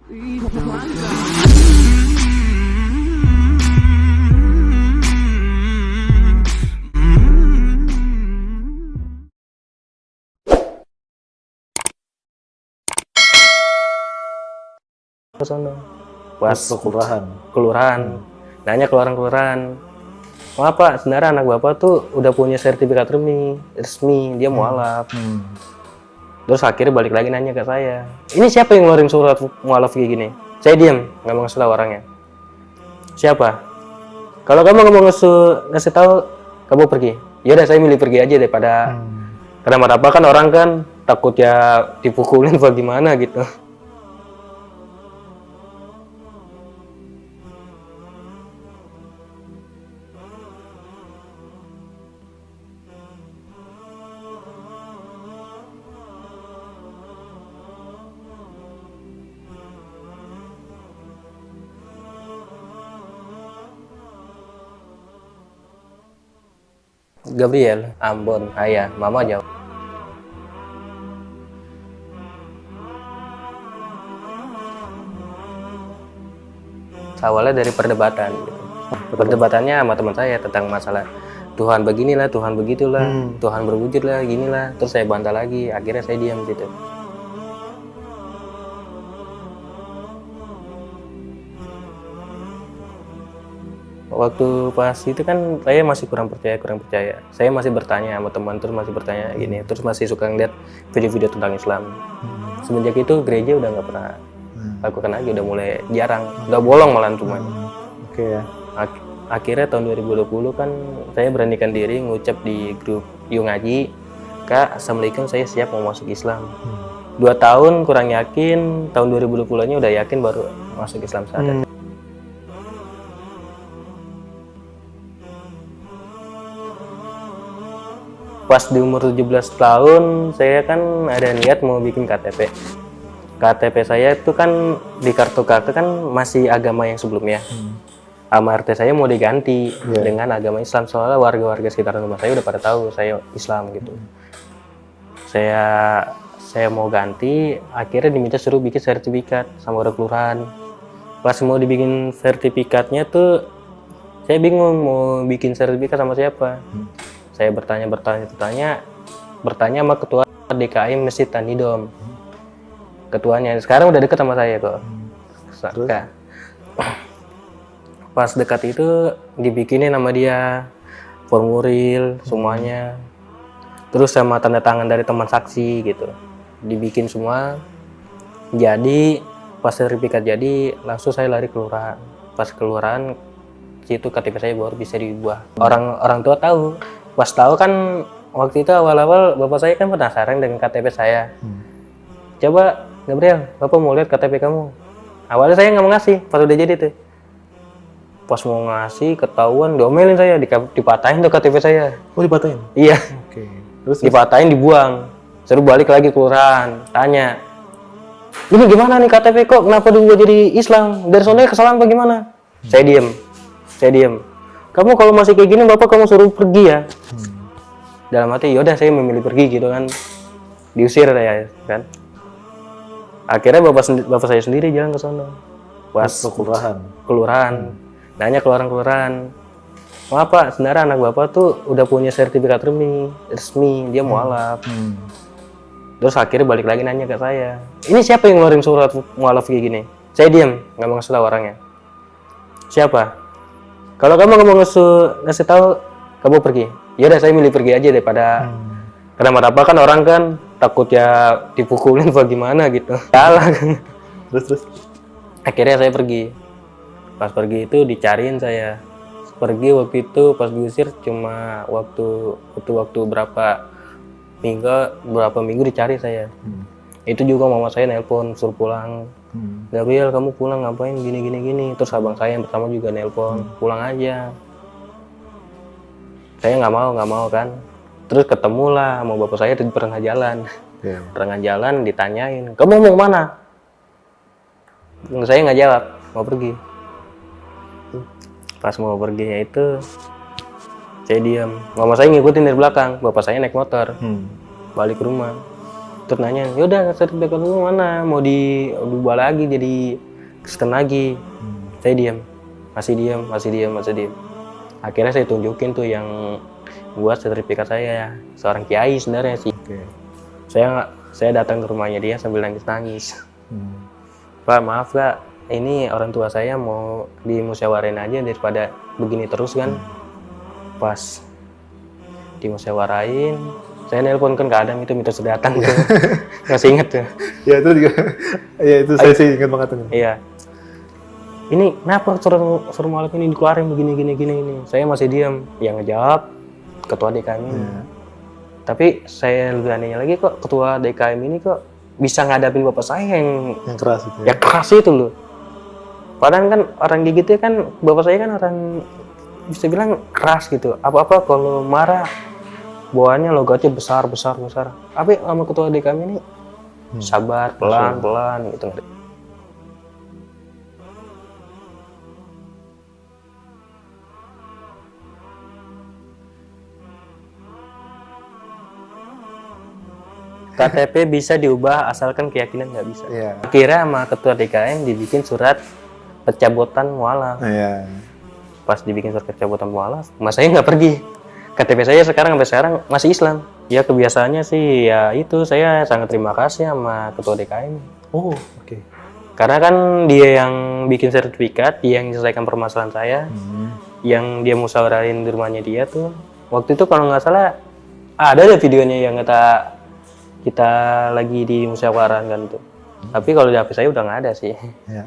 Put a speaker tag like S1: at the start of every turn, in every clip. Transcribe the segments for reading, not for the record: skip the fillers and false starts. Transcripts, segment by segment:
S1: Ke sono pas
S2: kelurahan.
S1: nanya kelurahan, "Maaf Pak, sebenarnya anak Bapak tuh udah punya sertifikat resmi, dia mualaf." Terus akhirnya balik lagi nanya ke saya, "Ini siapa yang ngeluarin surat mualaf kayak gini?" Saya diam, nggak mau ngasih tahu orangnya. "Siapa? Kalau kamu nggak mau ngasih tahu, kamu pergi." Ya udah, saya milih pergi aja daripada karena apa kan orang kan takut ya dipukulin apa gimana gitu. Gabriel, Ambon, Ayah, Mama jawab. Awalnya dari perdebatan gitu. Perdebatannya sama teman saya tentang masalah Tuhan beginilah, Tuhan begitulah, Tuhan berwujudlah, ginilah. Terus saya bantah lagi, akhirnya saya diam gitu. Waktu pas itu kan saya masih kurang percaya. Saya masih bertanya sama teman, terus masih bertanya gini, terus masih suka ngeliat video-video tentang Islam. Semenjak itu gereja udah nggak pernah lakukan lagi, udah mulai jarang, udah bolong malah cuma.
S2: Oke ya.
S1: Akhirnya tahun 2020 kan saya beranikan diri ngucap di grup Yuk Ngaji, "Kak, Assalamualaikum, saya siap mau masuk Islam." 2 tahun kurang yakin, tahun 2020-nya udah yakin baru masuk Islam saat itu. Pas di umur 17 tahun, saya kan ada niat mau bikin KTP. KTP saya itu kan di kartu KK kan masih agama yang sebelumnya. Sama RT saya mau diganti dengan agama Islam, soalnya warga-warga sekitar rumah saya udah pada tahu saya Islam gitu. Saya mau ganti, akhirnya diminta suruh bikin sertifikat sama orang kelurahan. Pas mau dibikin sertifikatnya tuh saya bingung mau bikin sertifikat sama siapa. Saya bertanya sama ketua DKI Masjid Tanidom. Ketuanya sekarang udah deket sama saya kok. Pas dekat itu dibikinin sama dia formulir semuanya, terus sama tanda tangan dari teman saksi gitu, dibikin semua. Jadi pas sertifikat jadi langsung saya lari kelurahan. Pas kelurahan situ KTP saya baru bisa diubah. Orang tua tahu. Pas tahu kan waktu itu awal-awal bapak saya kan penasaran dengan KTP saya. "Coba Gabriel, Bapak mau lihat KTP kamu." Awalnya saya nggak mau ngasih, pas udah jadi tuh. Pas mau ngasih ketahuan, diomelin saya, dipatahin tuh KTP saya.
S2: Oh, dipatahin?
S1: Iya.
S2: Oke. Terus
S1: dipatahin, dibuang. Suruh balik lagi kelurahan, tanya, "Ini gimana nih KTP kok? Kenapa dulu jadi Islam? Dari sononya kesalahan apa gimana?" Saya diem. "Kamu kalau masih kayak gini, Bapak kamu suruh pergi ya." Dalam hati, yaudah saya memilih pergi gitu kan. Diusir ya kan. Akhirnya bapak saya sendiri jalan ke sono. Pas
S2: ke
S1: kelurahan. Nanya kelurahan, "Maaf Pak, sebenarnya anak Bapak tuh udah punya sertifikat resmi, dia mualaf." Terus akhirnya balik lagi nanya ke saya, "Ini siapa yang ngeluarin surat mualaf kayak gini?" Saya diam, nggak mau ngasih tahu orangnya. "Siapa? Kalau kamu nggak mau ngasih tahu, kamu pergi." Ya udah, saya milih pergi aja daripada karena apa kan orang kan takut ya dipukulin apa gimana gitu. Salah kan.
S2: Terus
S1: Akhirnya saya pergi. Pas pergi itu dicariin saya. Pergi waktu itu pas diusir cuma waktu berapa minggu dicari saya. Itu juga mama saya nelpon suruh pulang. "Gabriel, kamu pulang ngapain gini. Terus abang saya yang pertama juga nelpon, "Pulang aja." Saya nggak mau kan. Terus ketemulah sama bapak saya di perengah jalan. Perengah jalan ditanyain, "Kamu mau kemana?" Saya nggak jawab, mau pergi. Pas mau pergi ya itu saya diam. Mama saya ngikutin dari belakang, bapak saya naik motor balik ke rumah. Terus nanya, yaudah sertifikat lu mana? Mau diubah lagi jadi Kristen lagi. Saya diam, masih diam. Akhirnya saya tunjukin tuh yang buat sertifikat saya, seorang kiai sebenarnya sih.
S2: Oke.
S1: Saya datang ke rumahnya dia sambil nangis. Pak, maaf Kak, ini orang tua saya mau dimusyawarain aja daripada begini terus kan. Pas dimusyawarain, saya nelpon kan ke Adam itu minta sudah datang tuh. Masih inget tuh.
S2: Ya itu juga. Ya itu saya sih ingat banget tuh.
S1: Iya. Ini kenapa suruh malam ini dikeluarin begini ini. Saya masih diam. Yang ngejawab ketua DKM ini.
S2: Ya.
S1: Tapi saya lebih anehnya lagi kok ketua DKM ini kok bisa ngadapin bapak saya yang
S2: keras itu.
S1: ya keras itu loh. Padahal kan orang gitu kan bapak saya kan orang bisa bilang keras gitu. Apa-apa kalau marah bawaannya logatnya besar. Tapi sama ketua DKM ini sabar, pelan gitu. KTP bisa diubah asalkan keyakinan nggak bisa.
S2: Iya.
S1: Akhirnya sama ketua DKM dibikin surat pencabutan mualaf.
S2: Iya.
S1: Pas dibikin surat pencabutan mualaf, mas saya nggak pergi. KTP saya sampai sekarang masih Islam. Ya kebiasaannya sih ya itu, saya sangat terima kasih sama ketua DKM.
S2: Oh, oke.
S1: Karena kan dia yang bikin sertifikat, dia yang menyelesaikan permasalahan saya, yang dia musyawarahin di rumahnya dia tuh. Waktu itu kalau nggak salah ada videonya yang kita lagi di musyawarah kan tuh. Tapi kalau di HP saya udah nggak ada sih.
S2: Ya.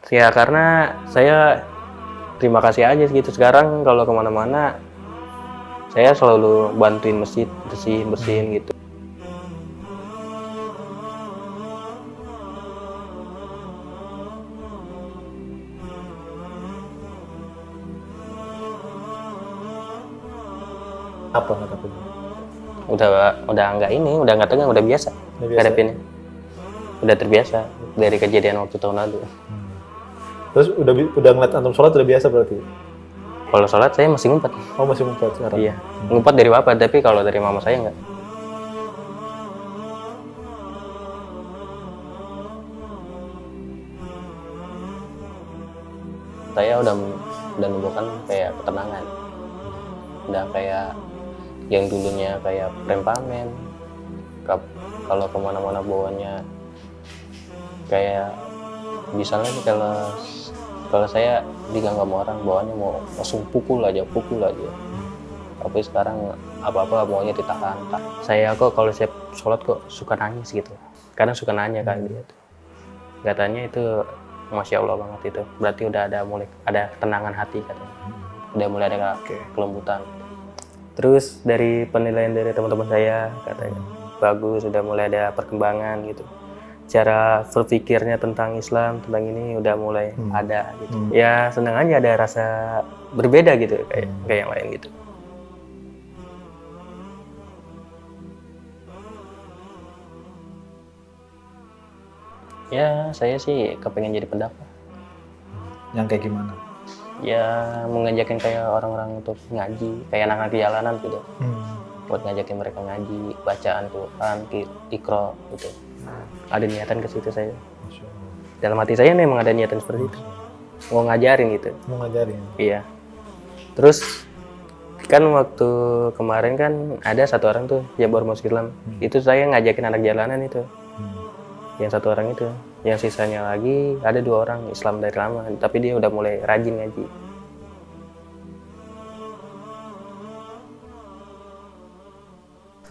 S1: Ya karena saya terima kasih aja gitu. Sekarang kalau kemana-mana saya selalu bantuin masjid bersihin gitu.
S2: Apa kata
S1: Udah nggak tegang, udah biasa hadapinnya. Udah terbiasa dari kejadian waktu tahun lalu.
S2: Terus udah ngeliat antum sholat udah biasa berarti?
S1: Kalau sholat saya masih ngumpet.
S2: Oh, masih ngumpet sekarang?
S1: Iya, ngumpet dari bapak, tapi kalau dari mama saya nggak. Saya udah menemukan kayak ketenangan. Udah kayak yang dulunya kayak prempamen, kalau kemana-mana bawanya kayak misalnya nih kalau saya diganggu sama orang bawanya mau langsung pukul aja. Tapi sekarang apa-apa maunya ditahan. Saya kok kalau siap sholat kok suka nangis gitu. Kadang suka nanya kan dia tuh. Katanya itu Masya Allah banget itu. Berarti udah mulai ada ketenangan hati katanya. Udah mulai ada kelembutan. Terus dari penilaian dari teman-teman saya katanya bagus, udah mulai ada perkembangan gitu. Cara berpikirnya tentang Islam, tentang ini udah mulai ada gitu. Ya senang aja ada rasa berbeda gitu kayak yang lain gitu. Ya saya sih kepengen jadi pendakwah.
S2: Yang kayak gimana?
S1: Ya mengajakin kayak orang-orang untuk ngaji, kayak anak-anak di jalanan gitu. Buat ngajakin mereka ngaji, bacaan Quran, Iqra gitu. Ada niatan ke situ saya. Dalam hati saya memang ada niatan seperti itu. Mau ngajarin gitu.
S2: Mau ngajarin?
S1: Iya. Terus kan waktu kemarin kan ada satu orang tuh yang baru masuk Islam. Itu saya ngajakin anak jalanan itu. Yang satu orang itu. Yang sisanya lagi ada 2 orang Islam dari lama, tapi dia udah mulai rajin ngaji.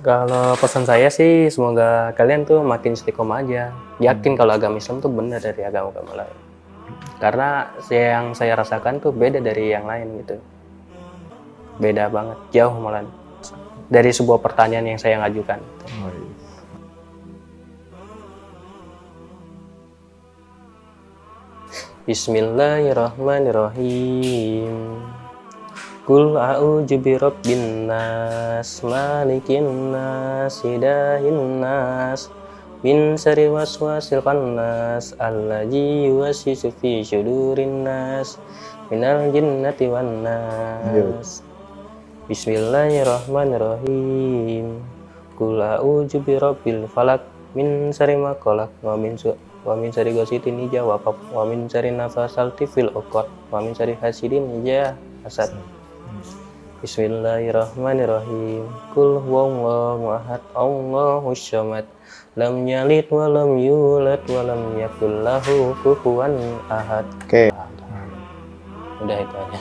S1: Kalau pesan saya sih semoga kalian tuh makin istiqomah aja. Yakin kalau agama Islam tuh benar dari agama-agama lain. Karena yang saya rasakan tuh beda dari yang lain gitu. Beda banget, jauh malah. Dari sebuah pertanyaan yang saya ngajukan. Bismillahirrahmanirrahim. Qul a'udzu birabbin nas, malikin nas, ilahin nas, min syarri waswasil khannas, allazi yuwaswisu fi syudurin nas, minal jinnati wan nas. Bismillahirrahmanirrahim. qul a'udzu birabbil falaq min syarri ma khalaq wa min syarri ghasiqin idza waqab wa min syarri nafasatil fil 'uqad wa min syarri hasidin idza hasad. Bismillahirrahmanirrahim. Qul huwallahu ahad, Allahus samad, lam yalid wa lam yulad wa lam yakul lahu kufuwan ahad.
S2: Oke.
S1: Udah itu aja.